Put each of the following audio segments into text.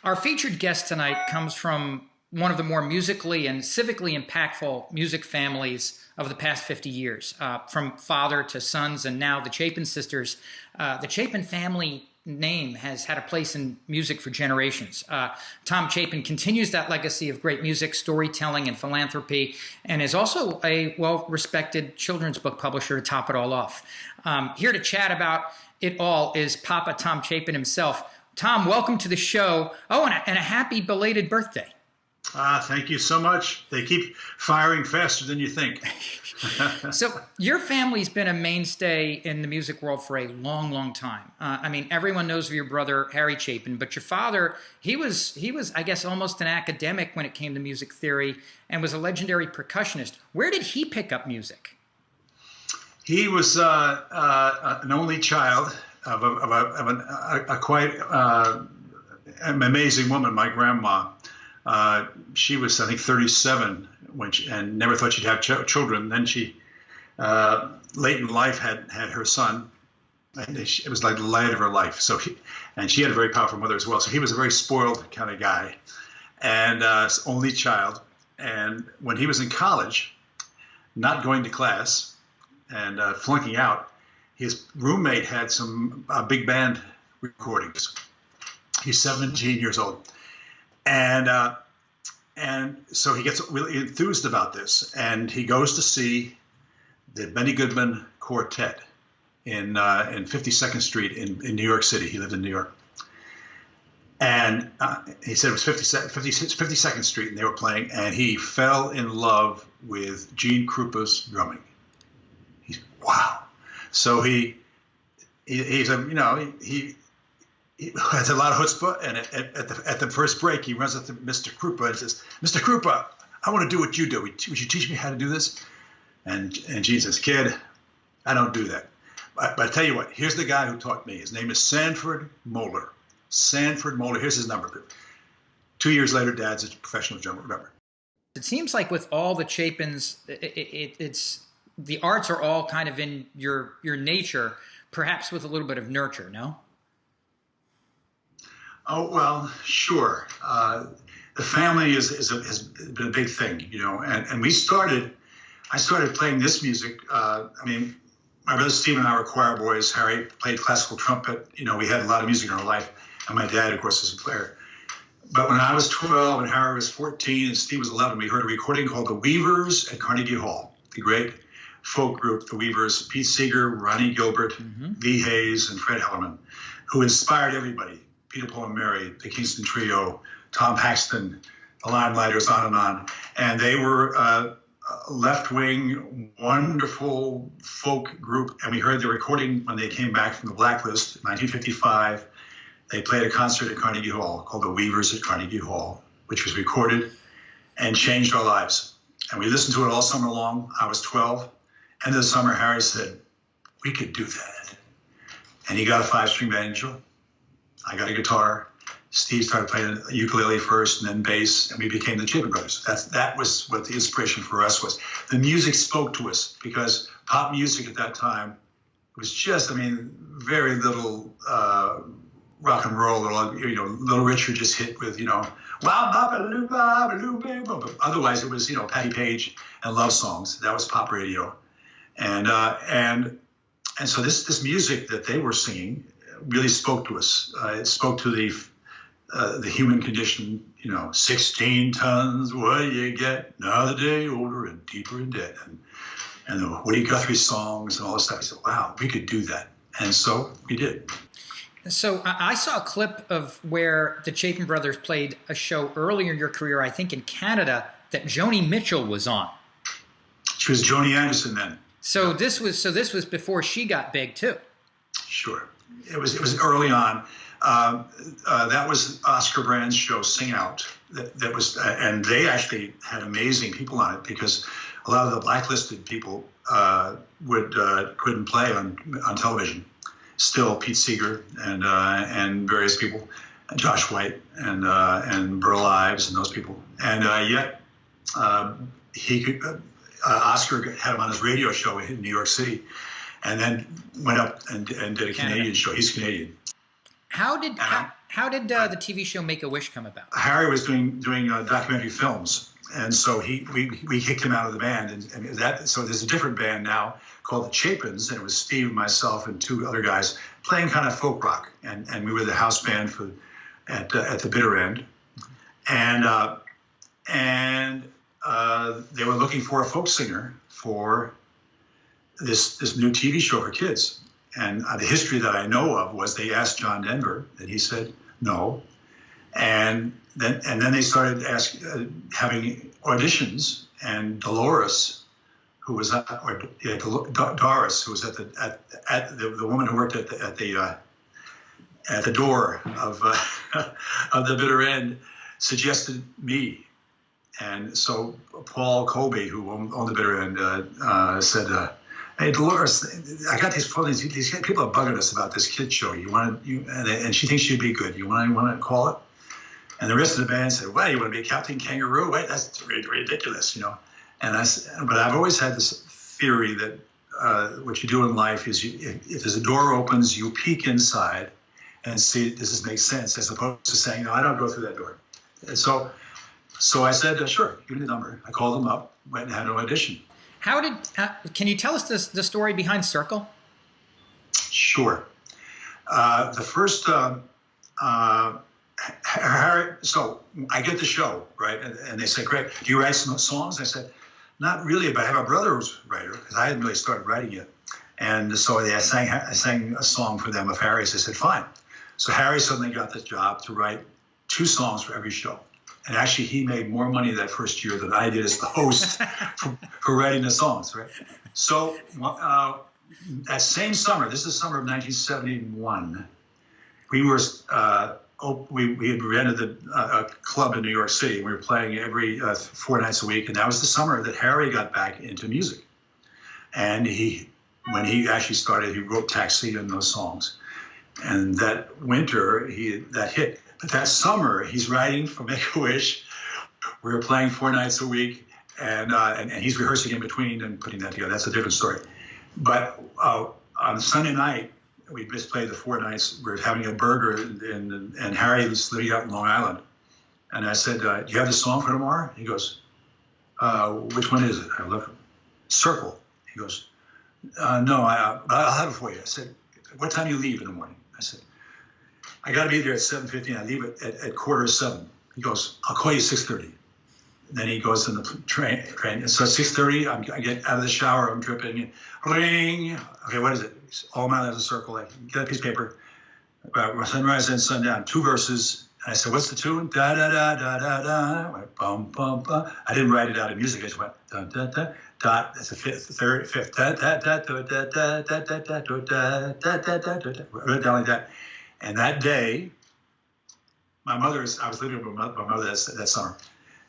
Our featured guest tonight comes from one of the more musically and civically impactful music families of the past 50 years. From father to sons and now the Chapin sisters, the Chapin family name has had a place in music for generations. Tom Chapin continues that legacy of great music, storytelling, and philanthropy, and is also a well-respected children's book publisher to top it all off. Here to chat about it all is Papa Tom Chapin himself. Tom, welcome to the show. Oh, and a happy belated birthday. Thank you so much. They keep firing faster than you think. So your family's been a mainstay in the music world for a long, long time. I mean, everyone knows of your brother, Harry Chapin, but your father, he was, I guess, almost an academic when it came to music theory and was a legendary percussionist. Where did he pick up music? He was an only child of a quite an amazing woman, my grandma. She was, I think, 37 and never thought she'd have children. Then she, late in life, had her son. And it was like the light of her life. And she had a very powerful mother as well. So he was a very spoiled kind of guy, and only child. And when he was in college, not going to class and flunking out, his roommate had some big band recordings. He's 17 years old. And so he gets really enthused about this, and he goes to see the Benny Goodman Quartet in 52nd Street in New York City. He lived in New York. And he said it was 52nd Street, and they were playing, and he fell in love with Gene Krupa's drumming. Wow. So he has a lot of chutzpah, and at the first break, he runs up to Mr. Krupa and says, "Mr. Krupa, I want to do what you do. Would you teach me how to do this?" And Gene says, "Kid, I don't do that. But I tell you what, here's the guy who taught me. His name is Sanford Moeller. Sanford Moeller. Here's his number. 2 years later, Dad's a professional drummer. Remember." It seems like with all the Chapins, it's the arts are all kind of in your nature, perhaps with a little bit of nurture, no? Oh, well, sure. The family has been a big thing, and I started playing this music. I mean, my brother Steve and I were choir boys. Harry played classical trumpet. We had a lot of music in our life. And my dad, of course, was a player. But when I was 12 and Harry was 14 and Steve was 11, we heard a recording called The Weavers at Carnegie Hall, the great folk group, The Weavers, Pete Seeger, Ronnie Gilbert, Lee Hayes, and Fred Hellerman, who inspired everybody. Peter, Paul, and Mary, the Kingston Trio, Tom Paxton, the Limelighters, on and on. And they were a left-wing, wonderful folk group. And we heard the recording when they came back from the Blacklist in 1955. They played a concert at Carnegie Hall called The Weavers at Carnegie Hall, which was recorded and changed our lives. And we listened to it all summer long. I was 12. End of the summer, Harry said, "We could do that." And he got a 5-string banjo. I got a guitar. Steve started playing ukulele first and then bass, and we became the Chapin Brothers. That was what the inspiration for us was. The music spoke to us because pop music at that time was just, very little rock and roll. Little Richard just hit with, wow, ba-ba-loo, ba-ba-loo, ba-ba. Otherwise, it was, Patti Page and love songs. That was pop radio. And so this music that they were singing really spoke to us. It spoke to the human condition. 16 tons, what do you get? Another day older and deeper in debt. And the Woody Guthrie songs and all this stuff. He said, wow, we could do that. And so we did. So I saw a clip of where the Chapin Brothers played a show earlier in your career, I think in Canada, that Joni Mitchell was on. She was Joni Anderson then. So this was before she got big too. Sure. It was early on. That was Oscar Brand's show, Sing Out. That was, and they actually had amazing people on it because a lot of the blacklisted people couldn't play on television. Still, Pete Seeger and various people, Josh White and Burl Ives and those people, and yet he could. Oscar had him on his radio show in New York City, and then went up and did a Canadian show. He's Canadian. How did the TV show Make-A-Wish come about? Harry was doing documentary films, and so we kicked him out of the band, and so there's a different band now called the Chapins, and it was Steve, myself, and two other guys playing kind of folk rock, and we were the house band at the bitter end, and they were looking for a folk singer for this new TV show for kids. And the history that I know of was they asked John Denver, and he said no. And then they started having auditions, and Dolores, who was Doris, who was at the woman who worked at the door of of the bitter end, suggested me. And so Paul Colby, who owned the bitter end, said, "Hey, Dolores, I got these people are bugging us about this kid show. And she thinks you'd be good. You want to call it?" And the rest of the band said, "Well, you want to be Captain Kangaroo? Wait, that's ridiculous, you know." And but I've always had this theory that what you do in life is if there's a door opens, you peek inside and see does this make sense, as opposed to saying, "No, I don't go through that door." And so I said, "Sure, give me the number." I called them up, went and had an audition. Can you tell us the story behind Circle? Sure. The first, Harry, so I get the show, right? And they say, "Great, do you write some songs?" I said, "Not really, but I have a brother who's a writer," because I hadn't really started writing yet. And so I sang a song for them of Harry's. I said, "Fine." So Harry suddenly got the job to write 2 songs for every show. And actually, he made more money that first year than I did as the host for writing the songs, right? So that same summer, this is the summer of 1971, we had rented a club in New York City. We were playing every 4 nights a week, and that was the summer that Harry got back into music. And when he actually started, he wrote Taxi and those songs. And that winter, that hit. But that summer, he's writing for Make-A-Wish. We were playing 4 nights a week, and he's rehearsing in between and putting that together. That's a different story. But on Sunday night, we just played the 4 nights. We were having a burger, and Harry was living out in Long Island. And I said, "Do you have the song for tomorrow?" He goes, "Which one is it?" I look, "Circle." He goes, "No, I'll have it for you." I said, "What time do you leave in the morning?" I said, "I got to be there at 7:50. I leave it at 6:45. He goes, "I'll call you 6:30. Then he goes in the train. And so at 6:30, I get out of the shower. I'm dripping. Ring. Okay, what is it? All My Life's a Circle. I get a piece of paper. About sunrise and sundown. 2 verses. And I said, "What's the tune?" Da da da da da da. I went, bum bum bum. I didn't write it out in music. I just went da da da da. That's the fifth. Da da da da da da da da da da da da da. Wrote it down like that. And that day, I was living with my mother that summer,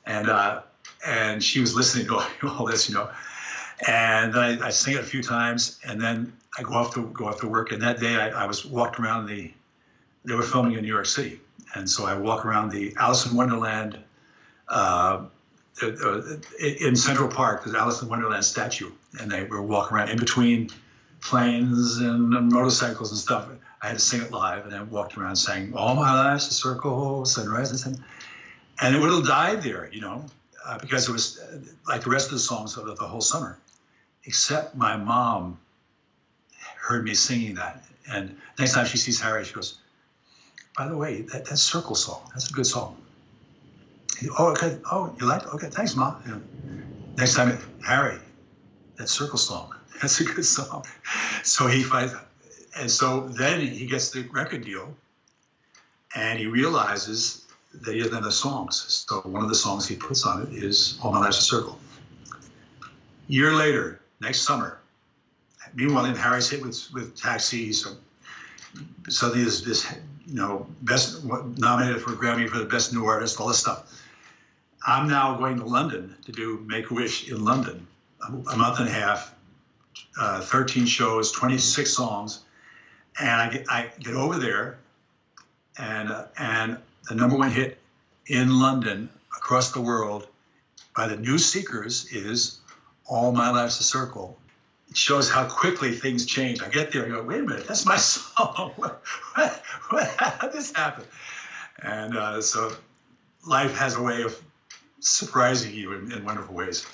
and she was listening to all this, you know. And then I sing it a few times, and then I go off to work. And that day, I was walked around they were filming in New York City, and so I walk around the Alice in Wonderland in Central Park. There's Alice in Wonderland statue, and they were walking around in between planes and motorcycles and stuff. I had to sing it live, and I walked around saying, "All my life's a circle, sunrise and sun." And it would have died there, you know, because it was like the rest of the songs of the whole summer, except my mom heard me singing that. And next time she sees Harry, she goes, "By the way, that Circle song, that's a good song." "Oh, okay. Oh, you like it? Okay, thanks, Mom." You know, next time, "Harry, that Circle song, that's a good song." So and so then he gets the record deal, and he realizes that he doesn't have the songs. So one of the songs he puts on it is "All My Life's a Circle." Year later, next summer, meanwhile, in Harry's hit with Taxi, so suddenly this, you know, best nominated for a Grammy for the best new artist, all this stuff. I'm now going to London to do Make-A-Wish in London, a month and a half, 13 shows, 26 songs. And I get over there, and the #1 hit in London, across the world, by the New Seekers is "All My Life's a Circle." it shows how quickly things change. I get there and go, wait a minute, that's my song. How did this happen? And so life has a way of surprising you in wonderful ways.